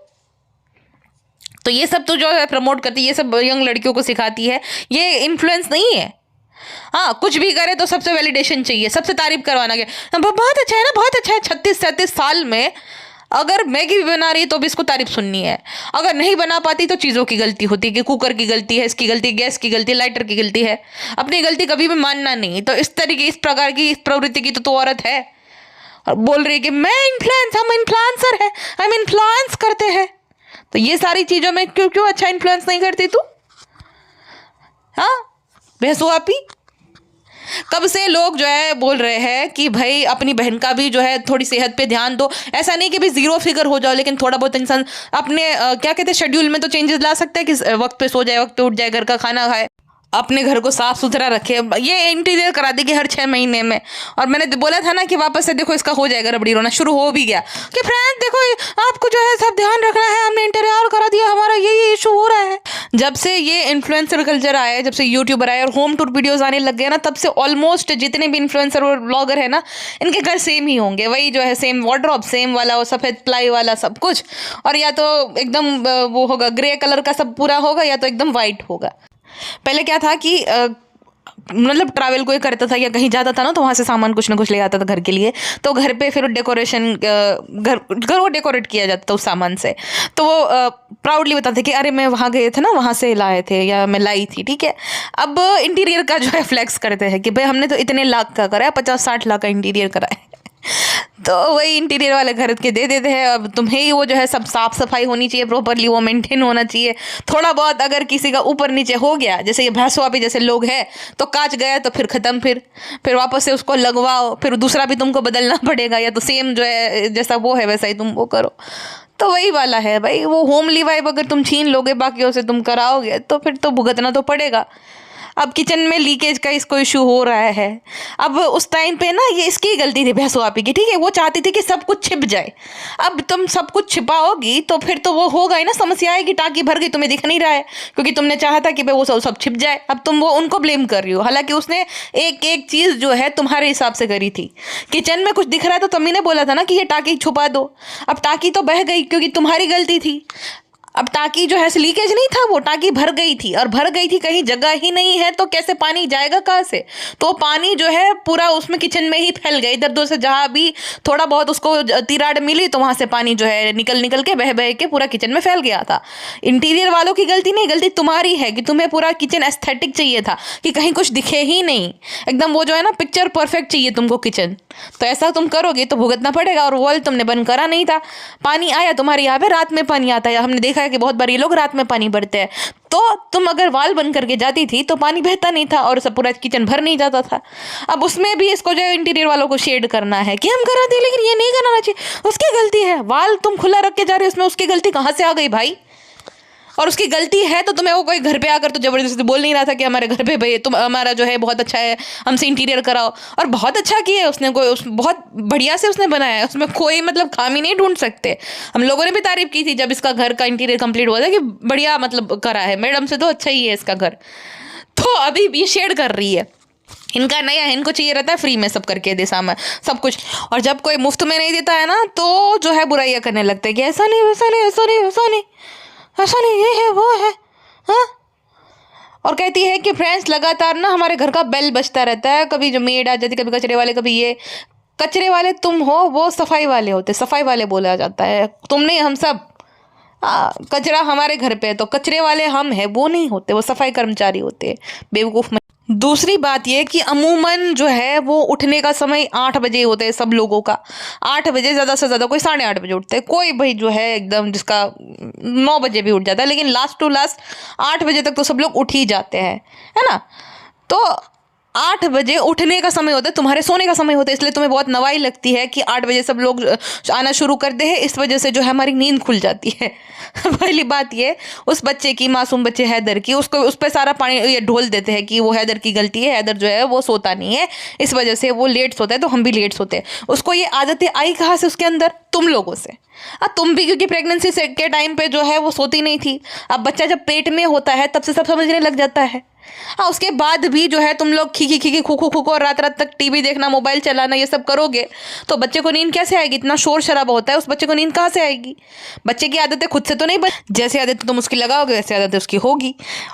तो ये सब तो जो है प्रमोट करती है, ये सब यंग लड़कियों को सिखाती है, ये इन्फ्लुएंस नहीं है। हाँ, कुछ भी करे तो सबसे वैलिडेशन चाहिए, सबसे तारीफ करवाना गया, बहुत अच्छा है ना, बहुत अच्छा है। 36-37 साल में अगर मैगी भी बना रही है तो भी इसको तारीफ सुननी है, अगर नहीं बना पाती तो चीज़ों की गलती होती है कि कुकर की गलती है, इसकी गलती, गैस की गलती, लाइटर की गलती है, अपनी गलती कभी भी मानना नहीं। तो इस तरीके, इस प्रकार की, इस प्रवृत्ति की तो औरत है और बोल रही है कि मैं इन्फ्लुएंस, हम इन्फ्लुएंसर है, हम इन्फ्लुएंस करते हैं। तो ये सारी चीज़ों में क्यों अच्छा इन्फ्लुएंस नहीं करती तू? हाँ बेसुआपी, कब से लोग जो है बोल रहे हैं कि भाई अपनी बहन का भी जो है थोड़ी सेहत पे ध्यान दो। ऐसा नहीं कि भी जीरो फिगर हो जाओ, लेकिन थोड़ा बहुत इंसान अपने क्या कहते हैं शेड्यूल में तो चेंजेस ला सकता है कि वक्त पे सो जाए, वक्त पे उठ जाए, घर का खाना खाए, अपने घर को साफ सुथरा रखे। ये इंटीरियर करा देगी हर 6 महीने में। और मैंने बोला था ना कि वापस से देखो इसका हो जाएगा, रबड़ी रोना शुरू हो भी गया कि फ्रेंड देखो आपको जो है सब ध्यान रखना है, हमने इंटीरियर करा दिया, हमारा ये इशू हो रहा है। जब से ये इन्फ्लुएंसर कल्चर आया है, जब से यूट्यूबर आए और होम टूर वीडियोस आने लग गए ना, तब से ऑलमोस्ट जितने भी इन्फ्लुएंसर और ब्लॉगर है ना, इनके घर सेम ही होंगे। वही जो है सेम वार्डरोब, सेम वाला वो सफ़ेद प्लाई वाला सब कुछ, और या तो एकदम वो होगा ग्रे कलर का सब पूरा होगा, या तो एकदम वाइट होगा। पहले क्या था कि मतलब ट्रैवल कोई करता था या कहीं जाता था ना, तो वहाँ से सामान कुछ ना कुछ ले आता था घर के लिए, तो घर पे फिर डेकोरेशन घर को डेकोरेट किया जाता था उस सामान से। तो वो प्राउडली बताते कि अरे मैं वहाँ गए थे ना, वहाँ से लाए थे या मैं लाई थी, ठीक है। अब इंटीरियर का जो है फ्लेक्स करते हैं कि भाई हमने तो इतने लाख का करा है, 50-60 लाख का इंटीरियर करा है। तो वही इंटीरियर वाले खरीद के दे देते हैं। अब तुम्हें ही वो जो है सब साफ सफाई होनी चाहिए प्रॉपरली, वो मेंटेन होना चाहिए। थोड़ा बहुत अगर किसी का ऊपर नीचे हो गया, जैसे ये भैंसवा भी जैसे लोग हैं, तो कांच गया तो फिर ख़त्म, फिर वापस से उसको लगवाओ, फिर दूसरा भी तुमको बदलना पड़ेगा, या तो सेम जो है जैसा वो है वैसा ही तुम वो करो। तो वही वाला है भाई, वो होमली वाइब अगर तुम छीन लोगे बाकियों से तुम कराओगे तो फिर तो भुगतना तो पड़ेगा। अब किचन में लीकेज का इसको इशू हो रहा है। अब उस टाइम पे ना ये इसकी गलती थी भैंसो आपी की, ठीक है, वो चाहती थी कि सब कुछ छिप जाए। अब तुम सब कुछ छिपाओगी तो फिर तो वो होगा ही ना, समस्या आएगी, टाँकी भर गई, तुम्हें दिख नहीं रहा है क्योंकि तुमने चाहा था कि भाई वो सब छिप जाए। अब तुम वो उनको ब्लेम कर रही हो, हालांकि उसने एक एक चीज़ जो है तुम्हारे हिसाब से करी थी। किचन में कुछ दिख रहा है तो तुम्ही ने बोला था ना कि ये टाँकी छुपा दो। अब टाँकी तो बह गई क्योंकि तुम्हारी गलती थी। अब टाँकी जो है लीकेज नहीं था, वो टाँकी भर गई थी, और भर गई थी कहीं जगह ही नहीं है तो कैसे पानी जाएगा कहाँ से। तो पानी जो है पूरा उसमें किचन में ही फैल गया, इधर उधर से जहाँ भी थोड़ा बहुत उसको तिराड़ मिली तो वहाँ से पानी जो है निकल के बह के पूरा किचन में फैल गया था। इंटीरियर वालों की गलती नहीं, गलती तुम्हारी है कि तुम्हें पूरा किचन एस्थेटिक चाहिए था कि कहीं कुछ दिखे ही नहीं, एकदम वो जो है ना पिक्चर परफेक्ट चाहिए तुमको किचन। तो ऐसा तुम करोगे तो भुगतना पड़ेगा। और वॉल तुमने बंद करा नहीं था, पानी आया तुम्हारे यहाँ पे, रात में पानी आता है, हमने देखा है कि बहुत बार ये लोग रात में पानी भरते हैं। तो तुम अगर वाल बंद करके जाती थी तो पानी बहता नहीं था और सब पूरा किचन भर नहीं जाता था। अब उसमें भी इसको जो इंटीरियर वालों को शेड करना है कि हम करा दें, लेकिन ये नहीं कराना चाहिए, उसकी गलती है। वाल तुम खुला रख के जा रहे हो, उसमें उसकी गलती कहाँ से आ गई भाई? और उसकी गलती है तो तुम्हें वो कोई घर पे आकर तो जबरदस्ती बोल नहीं रहा था कि हमारे घर पे भाई तुम हमारा जो है बहुत अच्छा है, हमसे इंटीरियर कराओ। और बहुत अच्छा किया है उसने, कोई बहुत बढ़िया से उसने बनाया है, उसमें कोई मतलब खामी नहीं ढूंढ सकते। हम लोगों ने भी तारीफ की थी जब इसका घर का इंटीरियर कंप्लीट हुआ था कि बढ़िया मतलब करा है, मैडम से तो अच्छा ही है इसका घर। तो अभी ये शेड कर रही है, इनका नया है, इनको चाहिए रहता है फ्री में सब करके दे सामान सब कुछ। और जब कोई मुफ्त में नहीं देता है ना तो जो है बुराइयां करने लगते हैं कि ऐसा नहीं वैसा नहीं ऐसा नहीं वैसा नहीं ऐसा नहीं, ये है वो है, हाँ। और कहती है कि फ्रेंड्स लगातार ना हमारे घर का बेल बजता रहता है, कभी जो मेड आ जाती, कभी कचरे वाले, कभी ये। कचरे वाले तुम हो, वो सफाई वाले होते, सफाई वाले बोला जाता है, तुम नहीं हम सब। कचरा हमारे घर पे है तो कचरे वाले हम हैं, वो नहीं होते, वो सफाई कर्मचारी होते हैं, बेवकूफ़। दूसरी बात यह कि अमूमन जो है वो उठने का समय 8 बजे होता है सब लोगों का। 8 बजे, ज़्यादा से ज़्यादा कोई 8:30 बजे उठते हैं, कोई भाई जो है एकदम जिसका 9 बजे भी उठ जाता है, लेकिन लास्ट टू लास्ट 8 बजे तक तो सब लोग उठ ही जाते हैं, है ना। तो 8 बजे उठने का समय होता है, तुम्हारे सोने का समय होता है, इसलिए तुम्हें बहुत नवाई लगती है कि 8 बजे सब लोग आना शुरू करते हैं, इस वजह से जो है हमारी नींद खुल जाती है। पहली बात ये, उस बच्चे की, मासूम बच्चे हैदर की, उसको उस पर सारा पानी ये ढोल देते हैं कि वो हैदर की गलती है, हैदर जो है वो सोता नहीं है, इस वजह से वो लेट सोता है तो हम भी लेट सोते हैं। उसको ये आदतें आई कहाँ से उसके अंदर? तुम लोगों से। तुम भी क्योंकि प्रेगनेंसी से के टाइम पे जो है वो सोती नहीं थी। अब बच्चा जब पेट में होता है तब से सब समझने लग जाता है। उसके बाद भी जो है तुम लोग खी खी खू खू और रात रात तक टीवी देखना, मोबाइल चलाना, ये सब करोगे तो बच्चे को नींद कैसे आएगी? इतना शोर शराबा होता है, उस बच्चे को नींद कहाँ से आएगी? बच्चे की आदतें खुद से तो नहीं जैसे आदतें तुम उसकी लगाओगे वैसे आदतें उसकी होगी।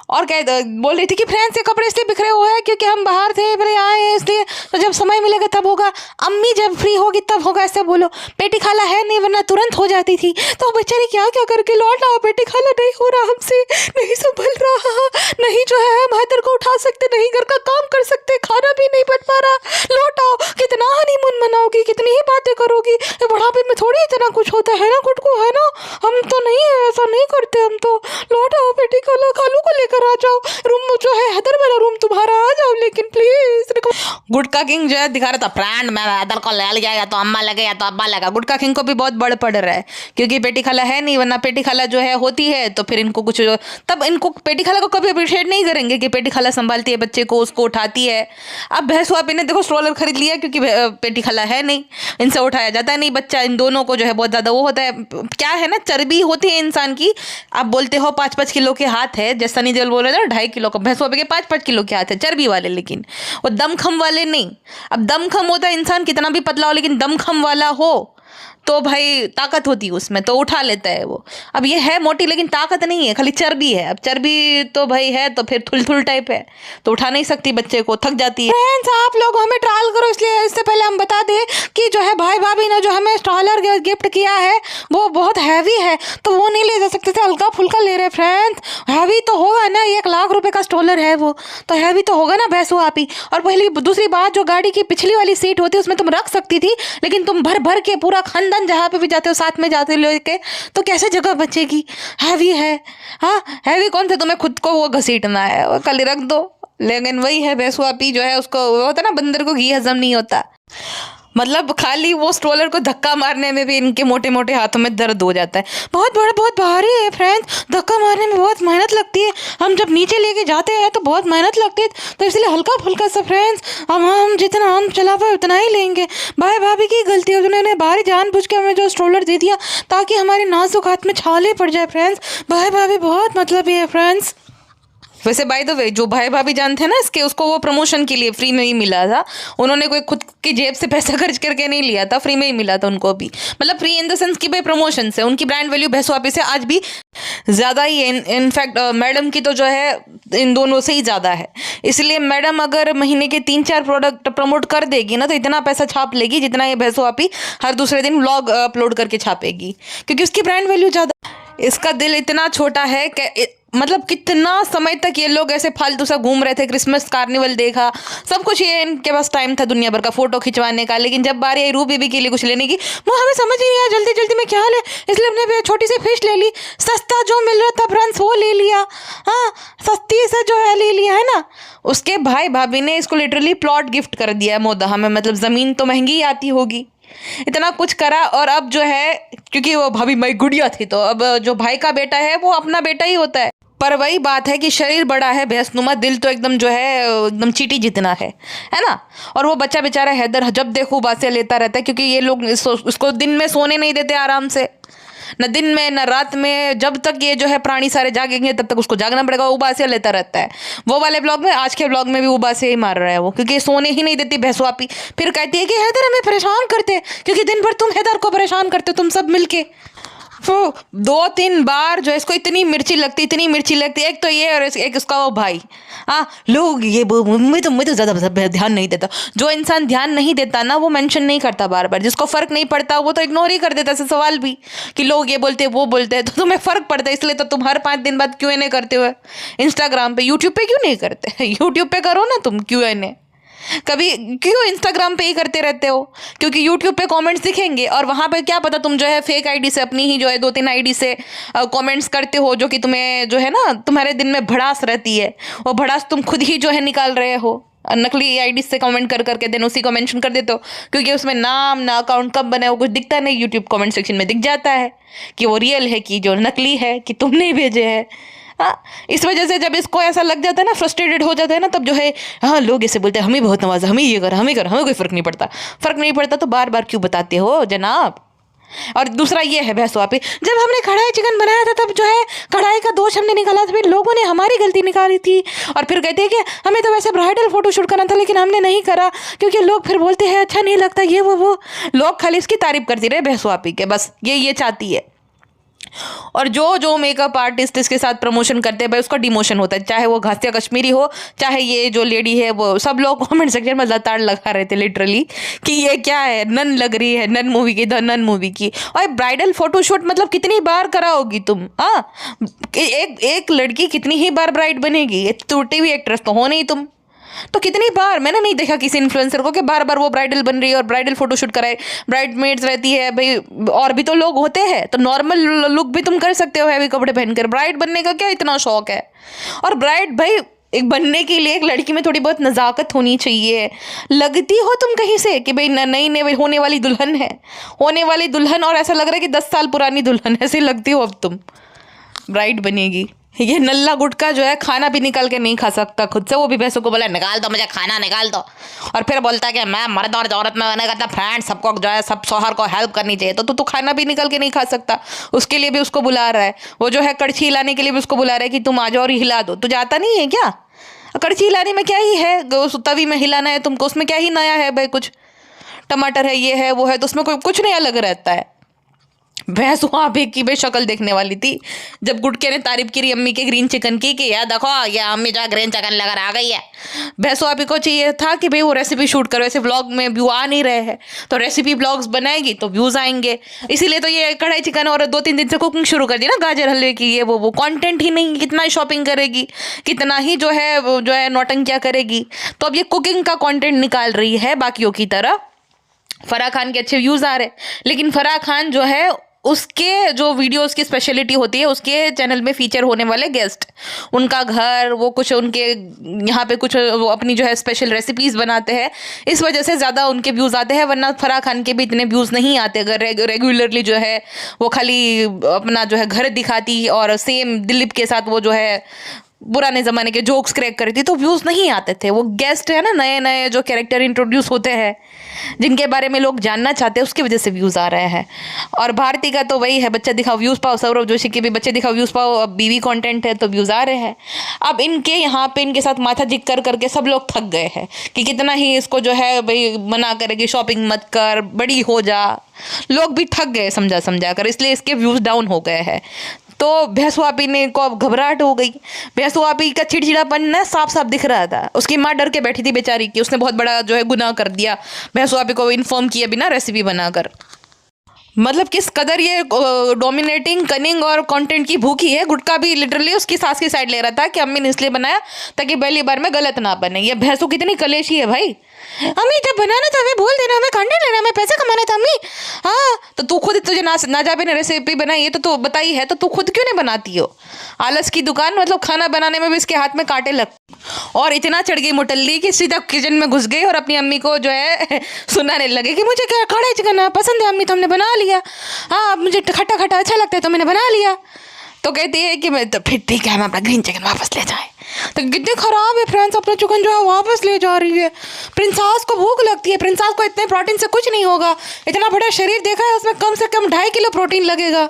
और क्या बोल रही थी कि फ्रेंड्स, ये कपड़े इसलिए बिखरे हुए हैं क्योंकि हम बाहर थे, पहले आए हैं, इसलिए तो जब समय मिलेगा तब होगा, अम्मी जब फ्री होगी तब होगा, ऐसे बोलो। पेटी खाला है नहीं, वरना तुरंत हो जाती थी। तो बेचारी क्या क्या करके लौट आओ, पेटी खाला नहीं हो रहा हमसे, नहीं संभल रहा, नहीं जो है हैदर को उठा सकते नहीं, घर का काम कर सकते, खाना भी नहीं बन पा रहा, लौटाओ। कितना हनीमून मनाओगी, कितनी ही बातें करोगी, बुढ़ापे में थोड़ी इतना कुछ होता है ना खुद को, है ना। हम तो नहीं है, ऐसा नहीं करते हम तो। लौटाओ बेटी को, खालू को लेकर आ जाओ, रूम जो है हैदर वाला रूम तुम्हारा, आ जाओ लेकिन प्लीज। गुटका किंग जो है दिखा रहा था फ्रेंड, मैं हैदर को ले लिया, या तो अम्मा लगे या तो अब्बा लगा। गुटका किंग को भी बहुत बड़ पड़ रहा है, क्योंकि पेटी खाला है नहीं, वरना पेटी खाला जो है होती है तो फिर इनको कुछ, तब इनको पेटी खाला को कभी अप्रिशिएट नहीं करेंगे कि पेटी खाला संभालती है बच्चे को, उसको उठाती है। अब भैंस वापी ने देखो स्ट्रोलर खरीद लिया, क्योंकि पेटी खाला है नहीं, इनसे उठाया जाता नहीं बच्चा। इन दोनों को जो है बहुत ज़्यादा वो होता है, क्या है ना, चर्बी होती है इंसान की। आप बोलते हो 5-5 किलो के हाथ है, जैसा नहीं जल बोल रहे थे 2.5 किलो का, भैंस वापी के 5-5 किलो के हाथ है चर्बी वाले, लेकिन वो दमखम वाले नहीं। अब दमखम होता है इंसान कितना भी पतला हो, लेकिन दमखम वाला हो तो भाई ताकत होती है उसमें, तो उठा लेता है वो। अब ये है मोटी लेकिन ताकत नहीं है, खाली चर्बी है। अब चर्बी तो भाई है तो फिर थुल टाइप है, तो उठा नहीं सकती बच्चे को, थक जाती है। फ्रेंड्स आप लोग हमें ट्रायल करो, इसलिए इससे पहले हम बता दें कि जो है भाई भाभी ने जो हमें स्ट्रॉलर गिफ्ट किया है वो बहुत हैवी है, तो वो नहीं ले जा सकते थे, हल्का फुल्का ले रहे फ्रेंड्स। हैवी तो होगा ना, 1 लाख रुपए का स्ट्रॉलर है वो, तो हैवी तो होगा ना भैंसो आप ही। और पहली दूसरी बात, जो गाड़ी की पिछली वाली सीट होती है उसमें तुम रख सकती थी, लेकिन तुम भर भर के पूरा खानदान जहाँ पे भी जाते हो साथ में जाते लेके, तो कैसे जगह बचेगी। हैवी है, हाँ हैवी कौन से तुम्हें खुद को वो घसीटना है, वो खाली रख दो। लेकिन वही है भैंसुआ पी जो है उसको वो होता है ना, बंदर को घी हजम नहीं होता, मतलब खाली वो स्ट्रोलर को धक्का मारने में भी इनके मोटे मोटे हाथों में दर्द हो जाता है। बहुत बड़ा बहुत भारी है फ्रेंड्स, धक्का मारने में बहुत मेहनत लगती है, हम जब नीचे लेके जाते हैं तो बहुत मेहनत लगती है, तो इसलिए हल्का फुल्का सा फ्रेंड्स हम जितना हम चला पाए उतना ही लेंगे। भाई भाभी की गलती है, उन्होंने बाहर जानबूझ के हमें जो स्ट्रोलर दे दिया ताकि हमारे नाजुक हाथ में छाले पड़ जाए फ्रेंड्स। भाई भाभी बहुत मतलब ये है फ्रेंड्स। वैसे बाय द वे जो भाई भाभी जानते हैं ना इसके, उसको वो प्रमोशन के लिए फ्री में ही मिला था, उन्होंने कोई खुद की जेब से पैसा खर्च करके नहीं लिया था, फ्री में ही मिला था उनको भी, मतलब फ्री इन द सेंस कि भाई प्रमोशन से उनकी ब्रांड वैल्यू भैंसवापी से आज भी ज़्यादा ही है। इनफैक्ट मैडम की तो जो है इन दोनों से ही ज़्यादा है, इसलिए मैडम अगर महीने के 3-4 प्रोडक्ट प्रमोट कर देगी ना तो इतना पैसा छाप लेगी जितना ये भैंसवापी हर दूसरे दिन व्लॉग अपलोड करके छापेगी, क्योंकि उसकी ब्रांड वैल्यू ज़्यादा। इसका दिल इतना छोटा है कि मतलब कितना समय तक ये लोग ऐसे फालतू सा घूम रहे थे, क्रिसमस कार्निवल देखा, सब कुछ ये इनके पास टाइम था दुनिया भर का फोटो खिंचवाने का, लेकिन जब बारी आई रू बेबी के लिए कुछ लेने की, वो हमें समझ ही नहीं आया जल्दी जल्दी में क्या ले, इसलिए हमने छोटी सी फिश ले ली, सस्ता जो मिल रहा था फ्रेंड्स वो ले लिया, हाँ सस्ती से जो है ले लिया है ना। उसके भाई भाभी ने इसको लिटरली प्लॉट गिफ्ट कर दिया मोदहा में, मतलब ज़मीन तो महंगी ही आती होगी, इतना कुछ करा। और अब जो है क्योंकि वो भाभी मई गुड़िया थी, तो अब जो भाई का बेटा है वो अपना बेटा ही होता है, पर वही बात है कि शरीर बड़ा है भैंसनुमा, दिल तो एकदम जो है एकदम चींटी जितना है ना। और वो बच्चा बेचारा हैदर जब देखो बातें लेता रहता है, क्योंकि ये लोग इसको दिन में सोने नहीं देते आराम से, न दिन में न रात में, जब तक ये जो है प्राणी सारे जागेंगे तब तक उसको जागना पड़ेगा, उबासियाँ लेता रहता है। वो वाले ब्लॉग में, आज के ब्लॉग में भी उबासियाँ ही मार रहा है वो, क्योंकि सोने ही नहीं देती भैंसवापी। फिर कहती है कि हैदर हमें परेशान करते, क्योंकि दिन भर तुम हैदर को परेशान करते हो तुम सब मिलके। तो 2-3 बार जो इसको इतनी मिर्ची लगती, एक तो ये और एक उसका वो भाई, हाँ लोग ये मैं तो ज़्यादा ध्यान नहीं देता। जो इंसान ध्यान नहीं देता ना वो मेंशन नहीं करता बार बार, जिसको फ़र्क नहीं पड़ता वो तो इग्नोर ही कर देता ऐसे सवाल भी, कि लोग ये बोलते हैं वो बोलते हैं, तो तुम्हें फ़र्क पड़ता है, इसलिए तो तुम हर 5 दिन बाद Q&A करते हो इंस्टाग्राम पे। यूट्यूब पे क्यों नहीं करते? यूट्यूब पे करो ना तुम Q&A, कभी क्यों इंस्टाग्राम पे ही करते रहते हो? क्योंकि यूट्यूब पे कमेंट्स दिखेंगे और वहाँ पे क्या पता तुम जो है फेक आईडी से, अपनी ही जो है 2-3 आईडी से कमेंट्स करते हो, जो कि तुम्हें जो है ना तुम्हारे दिन में भड़ास रहती है, वो भड़ास तुम खुद ही जो है निकाल रहे हो नकली आईडी से कमेंट कर करके, देन उसी को मेंशन कर देते हो, क्योंकि उसमें नाम ना अकाउंट कब बना है वो कुछ दिखता नहीं, यूट्यूब कमेंट सेक्शन में दिख जाता है कि वो रियल है कि जो नकली है, कि तुमने भेजे है। हाँ, इस वजह से जब इसको ऐसा लग जाता है ना, फ्रस्ट्रेटेड हो जाता है ना, तब जो है हाँ लोग ऐसे बोलते हैं हमें बहुत नवाजा, हमें ये कर, हमें कोई फ़र्क नहीं पड़ता, तो बार बार क्यों बताते हो जनाब? और दूसरा ये है भैंसवापी, जब हमने कढ़ाई चिकन बनाया था तब जो है कढ़ाई का दोष हमने निकाला था, फिर लोगों ने हमारी गलती निकाली थी, और फिर कहते हैं कि हमें तो वैसे ब्राइडल फोटो शूट करना था लेकिन हमने नहीं करा क्योंकि लोग फिर बोलते हैं अच्छा नहीं लगता ये वो लोग खाली इसकी तारीफ करती रहे भैंसवापी के, बस ये चाहती है। और जो जो मेकअप आर्टिस्ट इसके साथ प्रमोशन करते हैं भाई उसका डिमोशन होता है, चाहे वो घासिया कश्मीरी हो, चाहे ये जो लेडी है, वो सब लोग कमेंट सेक्शन में लताड़ लगा रहे थे लिटरली कि ये क्या है, नन लग रही है, नन मूवी की, द नन मूवी की। और ब्राइडल फोटोशूट मतलब कितनी बार कराओगी तुम? हाँ, एक लड़की कितनी ही बार ब्राइड बनेगी? तो टीवी एक्ट्रेस तो हो नहीं तुम, तो कितनी बार? मैंने नहीं देखा किसी इन्फ्लुएंसर को कि बार बार वो ब्राइडल बन रही है और ब्राइडल फोटोशूट कराए, ब्राइडमेड्स रहती है भाई, और भी तो लोग होते हैं, तो नॉर्मल लुक भी तुम कर सकते हो हैवी कपड़े पहनकर। ब्राइड बनने का क्या इतना शौक है? और ब्राइड भाई एक बनने के लिए एक लड़की में थोड़ी बहुत नज़ाकत होनी चाहिए। लगती हो तुम कहीं से कि भाई नई नई होने वाली दुल्हन है, होने वाली दुल्हन, और ऐसा लग रहा है कि 10 साल पुरानी दुल्हन, ऐसी लगती हो अब तुम ब्राइड बनेगी। ये नल्ला गुटका जो है खाना भी निकाल के नहीं खा सकता खुद से, वो भी भैंसों को बोला निकाल दो मुझे खाना, निकाल दो, और फिर बोलता है कि मैं मर्द और औरत में मैंने कहता फ्रेंड सबको जो है सब शौहर को हेल्प करनी चाहिए। तो तू खाना भी निकाल के नहीं खा सकता, उसके लिए भी उसको बुला रहा है। वो जो है कड़छी हिलाने के लिए भी उसको बुला रहा है कि तुम आ जाओ और हिला दो। तुझे आता नहीं है क्या? कड़छी हिलाने में क्या ही है, उस तवी में हिलाना है तुमको, उसमें क्या ही नया है भाई? कुछ टमाटर है, ये है, वो है, तो उसमें कोई कुछ नहीं अलग रहता है। भैंस वहाँ पे की बेशक्ल देखने वाली थी जब गुटके ने तारीफ करी अम्मी के ग्रीन चिकन की कि यार देखो ये अम्मी जो ग्रीन चिकन लेकर आ गई है। भैंसो आप को चाहिए था कि भाई वो रेसिपी शूट करो, ऐसे व्लॉग में व्यू आ नहीं रहे हैं, तो रेसिपी व्लॉग्स बनाएगी तो व्यूज़ आएंगे। इसीलिए तो ये कढ़ाई चिकन और 2-3 दिन से कुकिंग शुरू कर दी ना, गाजर हलवे की, ये वो कंटेंट ही नहीं, कितना ही शॉपिंग करेगी, कितना ही जो है नौटंकियाँ करेगी। तो अब ये कुकिंग का कॉन्टेंट निकाल रही है बाकियों की तरह। फराह खान के अच्छे व्यूज़ आ रहे, लेकिन फराह खान जो है उसके जो वीडियोस की स्पेशलिटी होती है, उसके चैनल में फीचर होने वाले गेस्ट, उनका घर, वो कुछ उनके यहाँ पे कुछ वो अपनी जो है स्पेशल रेसिपीज़ बनाते हैं, इस वजह से ज़्यादा उनके व्यूज़ आते हैं। वरना फराह खान के भी इतने व्यूज़ नहीं आते अगर रेगुलरली जो है वो खाली अपना जो है घर दिखाती और सेम दिलीप के साथ वो जो है पुराने ज़माने के जोक्स क्रैक करती, तो व्यूज़ नहीं आते थे। वो गेस्ट है ना, नए नए जो कैरेक्टर इंट्रोड्यूस होते हैं, जिनके बारे में लोग जानना चाहते हैं, उसकी वजह से व्यूज़ आ रहे हैं। और भारती का तो वही है, बच्चा दिखाओ व्यूज़ पाओ। सौरभ जोशी के भी बच्चे दिखाओ व्यूज़ पाओ, अब बीवी कंटेंट है तो व्यूज़ आ रहे हैं। अब इनके यहाँ पे इनके साथ माथा जिक कर करके सब लोग थक गए हैं कि कितना ही इसको जो है भाई मना करेगी, शॉपिंग मत कर, बड़ी हो जा। लोग भी थक गए समझा समझा कर, इसलिए इसके व्यूज़ डाउन हो गए हैं। तो भैंसू आपी ने को अब घबराहट हो गई। भैंसू आपी का चिड़चिड़ापन ना साफ साफ दिख रहा था। उसकी माँ डर के बैठी थी बेचारी की, उसने बहुत बड़ा जो है गुनाह कर दिया, भैंसू आपी को इन्फॉर्म किया बिना रेसिपी बनाकर। मतलब किस कदर ये डोमिनेटिंग, कनिंग और कंटेंट की भूखी है। गुटका भी लिटरली उसकी सास की साइड ले रहा था कि अम्मी ने इसलिए बनाया ताकि पहली बार में गलत ना बने। ये भैंसू कितनी कलेशी है भाई। अम्मी जब बनाना था हमें बोल देना, हमें कंटेंट लेना, हमें पैसे कमाना था अम्मी। हाँ तो तू खुद, तुझे नाजाबे ने रेसिपी बनाई है तो तू बताई है, तो तू खुद क्यों नहीं बनाती हो? आलस की दुकान। मतलब खाना बनाने में भी इसके हाथ में कांटे लग, और इतना चढ़ गई मुटल्ली कि सीधा किचन में घुस गई और अपनी अम्मी को जो है सुनाने लगे कि मुझे क्या कढ़ाई चिकन पसंद है अम्मी, तो हमने बना लिया। हाँ अब मुझे खट्टा खट्टा अच्छा लगता है तो मैंने बना लिया। तो कहती है कि मैं तो फिर ठीक है, हम अपना ग्रीन चिकन वापस ले जाएं। तो कितने खराब है फ्रेंड्स, अपना चिकन जो है वापस ले जा रही है। प्रिंसेस को भूख लगती है, प्रिंसेस को इतने प्रोटीन से कुछ नहीं होगा। इतना बड़ा शरीर देखा है, उसमें कम से कम 2.5 किलो प्रोटीन लगेगा।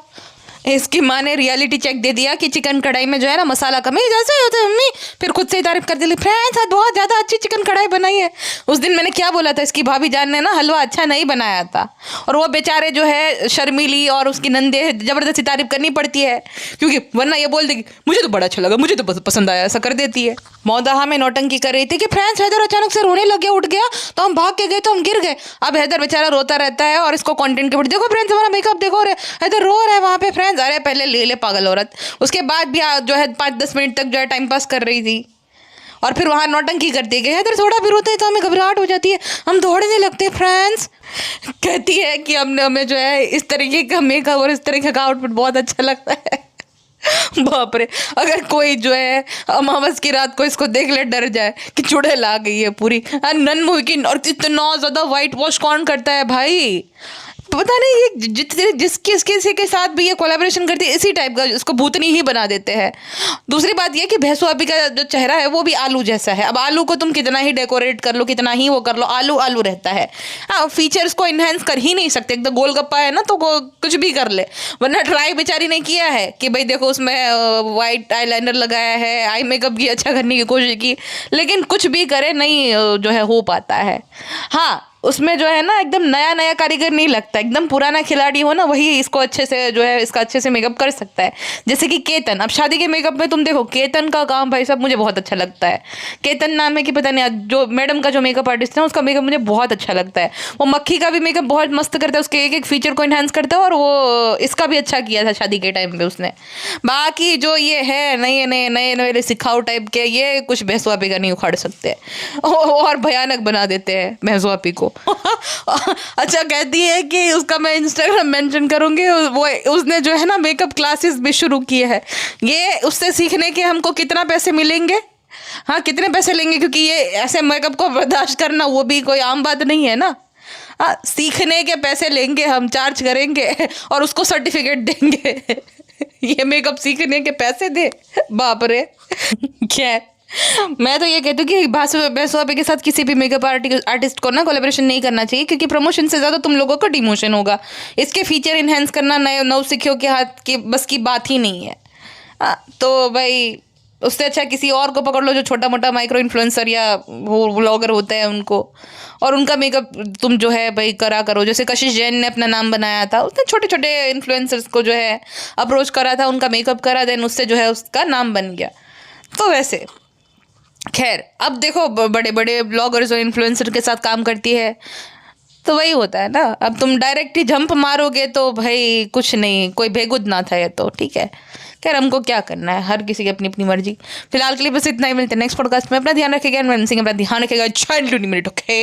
इसकी माँ ने रियलिटी चेक दे दिया कि चिकन कढ़ाई में जो है ना मसाला कम है, जैसे ही होता है मम्मी, फिर खुद से ही तारीफ कर दी फ्रेंड्स आज बहुत ज़्यादा अच्छी चिकन कढ़ाई बनाई है। उस दिन मैंने क्या बोला था, इसकी भाभी जान ने ना हलवा अच्छा नहीं बनाया था, और वो बेचारे जो है शर्मीली और उसकी नंदे ज़बरदस्ती तारीफ करनी पड़ती है, क्योंकि वरना ये बोल देगी मुझे तो बड़ा अच्छा लगा, मुझे तो पसंद आया, ऐसा कर देती है। मौदाहा में नौटंकी कर रही थी कि फ्रेंड्स हैदर अचानक से रोने लग गया, उठ गया तो हम भाग के गए तो हम गिर गए। अब हैदर बेचारा रोता रहता है और इसको कंटेंट के ऊपर देखो फ्रेंड्स हमारा मेकअप देखो, हैदर रो रहा है वहाँ पे फ्रेंड्स। अरे पहले ले ले पागल औरत। उसके बाद भी जो है 5-10 मिनट तक जो है टाइम पास कर रही थी, और फिर वहाँ नौटंकी करती है। हैदर थोड़ा भी रोते हैं तो हमें घबराहट हो जाती है, हम दौड़ने लगते हैं फ्रेंड्स। कहती है कि हमें जो है इस तरीके का मेकअप और इस तरीके का आउटफिट बहुत अच्छा लगता है। बाप रे, अगर कोई जो है अमावस की रात को इसको देख ले डर जाए कि चुड़ैल आ गई है पूरी। नन मूवी की, और इतना ज़्यादा वाइट वॉश कौन करता है भाई, पता नहीं। ये किसी के साथ भी ये कोलैबोरेशन करती है इसी टाइप का, इसको भूतनी ही बना देते हैं। दूसरी बात ये कि भैंसू अभी का जो चेहरा है वो भी आलू जैसा है। अब आलू को तुम कितना ही डेकोरेट कर लो, कितना ही वो कर लो, आलू आलू रहता है। हाँ फीचर्स को इन्हेंस कर ही नहीं सकते। एकदम गोलगप्पा है ना तो कुछ भी कर ले, वरना ट्राई बेचारी ने किया है कि भाई देखो उसमें वाइट आईलाइनर लगाया है, आई मेकअप भी अच्छा करने की कोशिश की, लेकिन कुछ भी करे नहीं जो है हो पाता है। हाँ उसमें जो है ना एकदम नया नया कारीगर नहीं लगता, एकदम पुराना खिलाड़ी हो ना वही इसको अच्छे से जो है इसका अच्छे से मेकअप कर सकता है। जैसे कि केतन, अब शादी के मेकअप में तुम देखो केतन का काम भाई साहब मुझे बहुत अच्छा लगता है। केतन नाम है कि पता नहीं, जो मैडम का जो मेकअप आर्टिस्ट है उसका मेकअप मुझे बहुत अच्छा लगता है। वो मक्खी का भी मेकअप बहुत मस्त करता है, उसके एक एक फीचर को इन्हांस करता है, और वो इसका भी अच्छा किया था शादी के टाइम पे उसने। बाकी जो ये है नए नए नए नए सिखाऊ टाइप के, ये कुछ भैंसवापी का नहीं उखाड़ सकते, और भयानक बना देते हैं भैंसवापी को। अच्छा कहती है कि उसका मैं इंस्टाग्राम मेंशन करूंगी, वो उसने जो है ना मेकअप क्लासेस भी शुरू किए हैं। ये उससे सीखने के हमको कितना पैसे मिलेंगे, हाँ कितने पैसे लेंगे, क्योंकि ये ऐसे मेकअप को बर्दाश्त करना वो भी कोई आम बात नहीं है ना। हाँ सीखने के पैसे लेंगे हम, चार्ज करेंगे और उसको सर्टिफिकेट देंगे। ये मेकअप सीखने के पैसे दे, बाप रे। क्या मैं तो ये कहती हूँ कि भैंसवापी के साथ किसी भी मेकअप आर्टिस्ट को ना कोलेब्रेशन नहीं करना चाहिए, क्योंकि प्रमोशन से ज़्यादा तुम लोगों का डिमोशन होगा। इसके फीचर इन्हेंस करना नए नौसिखियों के हाथ की बस की बात ही नहीं है। तो भाई उससे अच्छा किसी और को पकड़ लो जो छोटा मोटा माइक्रो इन्फ्लुएंसर या वो व्लॉगर होते हैं उनको, और उनका मेकअप तुम जो है भाई करा करो। जैसे कशिश जैन ने अपना नाम बनाया था, उसने छोटे छोटे इन्फ्लुएंसर्स को जो है अप्रोच करा था, उनका मेकअप करा, देन उससे जो है उसका नाम बन गया। तो वैसे खैर अब देखो बड़े बड़े ब्लॉगर्स और इन्फ्लुएंसर के साथ काम करती है तो वही होता है ना। अब तुम डायरेक्ट ही जंप मारोगे तो भाई कुछ नहीं, कोई बेगुद ना था ये तो ठीक है। खैर हमको क्या करना है, हर किसी की अपनी अपनी मर्जी। फिलहाल के लिए बस इतना ही, मिलते हैं नेक्स्ट पॉडकास्ट में। अपना ध्यान रखेगा, अपना ध्यान रखेगा, चाइल्ड ओके।